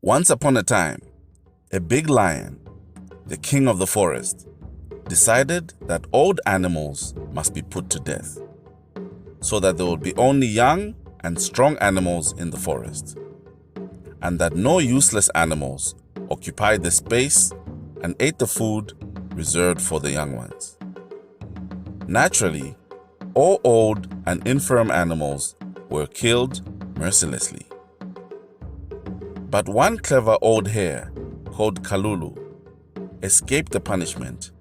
Once upon a time, a big lion, the king of the forest, decided that old animals must be put to death, so that there would be only young and strong animals in the forest, and that no useless animals occupied the space and ate the food reserved for the young ones. Naturally, all old and infirm animals were killed mercilessly. But one clever old hare called Kalulu escaped the punishment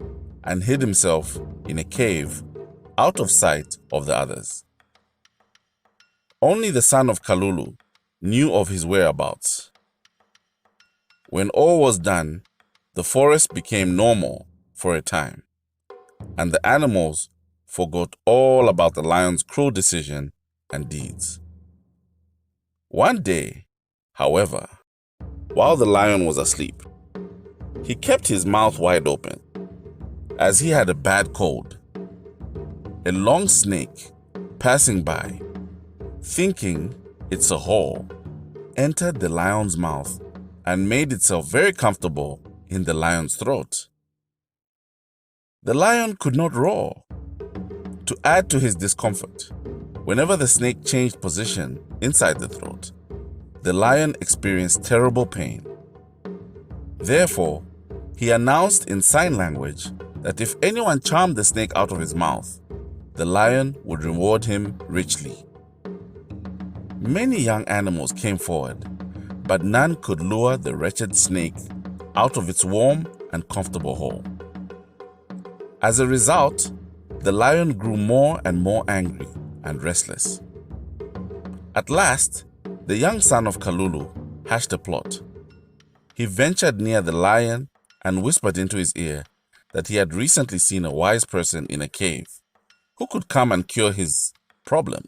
and hid himself in a cave out of sight of the others. Only the son of Kalulu knew of his whereabouts. When all was done, the forest became normal for a time, and the animals forgot all about the lion's cruel decision and deeds. One day, however, while the lion was asleep, he kept his mouth wide open, as he had a bad cold. A long snake, passing by, thinking it's a hole, entered the lion's mouth and made itself very comfortable in the lion's throat. The lion could not roar. To add to his discomfort, whenever the snake changed position inside the throat, the lion experienced terrible pain. Therefore, he announced in sign language that if anyone charmed the snake out of his mouth, the lion would reward him richly. Many young animals came forward, but none could lure the wretched snake out of its warm and comfortable hole. As a result, the lion grew more and more angry and restless. At last, the young son of Kalulu hatched a plot. He ventured near the lion and whispered into his ear that he had recently seen a wise person in a cave who could come and cure his problem.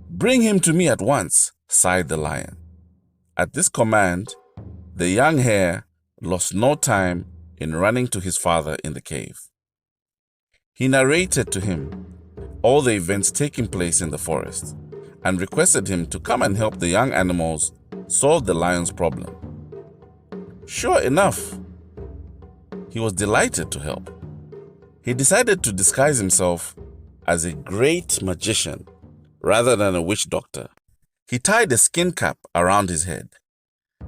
"Bring him to me at once," sighed the lion. At this command, the young hare lost no time in running to his father in the cave. He narrated to him all the events taking place in the forest and requested him to come and help the young animals solve the lion's problem. Sure enough, he was delighted to help. He decided to disguise himself as a great magician rather than a witch doctor. He tied a skin cap around his head,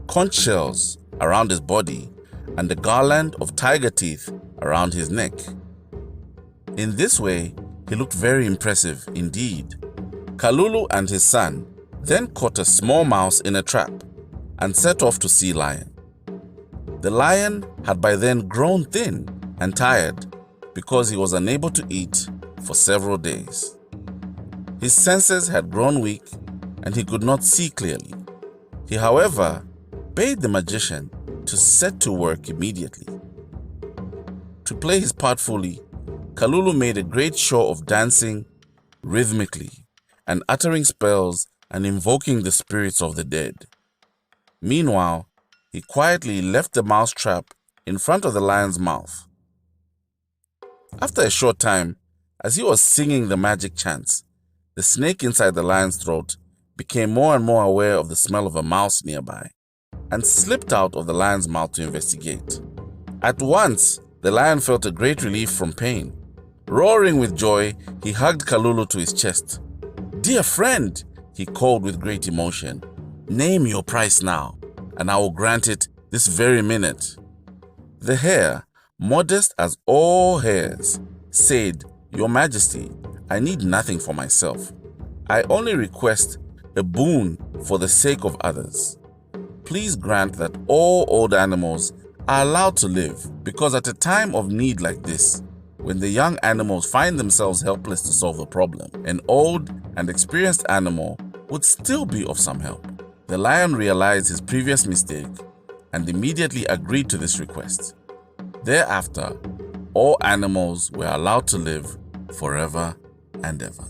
conch shells around his body, and a garland of tiger teeth around his neck. In this way, he looked very impressive indeed. Kalulu and his son then caught a small mouse in a trap and set off to see Lion. The lion had by then grown thin and tired because he was unable to eat for several days. His senses had grown weak and he could not see clearly. He, however, bade the magician to set to work immediately. To play his part fully, Kalulu made a great show of dancing rhythmically and uttering spells and invoking the spirits of the dead. Meanwhile, he quietly left the mouse trap in front of the lion's mouth. After a short time, as he was singing the magic chants, the snake inside the lion's throat became more and more aware of the smell of a mouse nearby and slipped out of the lion's mouth to investigate. At once, the lion felt a great relief from pain. Roaring with joy, he hugged Kalulu to his chest. "Dear friend," he called with great emotion, "name your price now, and I will grant it this very minute." The hare, modest as all hares, said, "Your Majesty, I need nothing for myself. I only request a boon for the sake of others. Please grant that all old animals are allowed to live, because at a time of need like this, when the young animals find themselves helpless to solve the problem, an old and experienced animal would still be of some help." The lion realized his previous mistake and immediately agreed to this request. Thereafter, all animals were allowed to live forever and ever.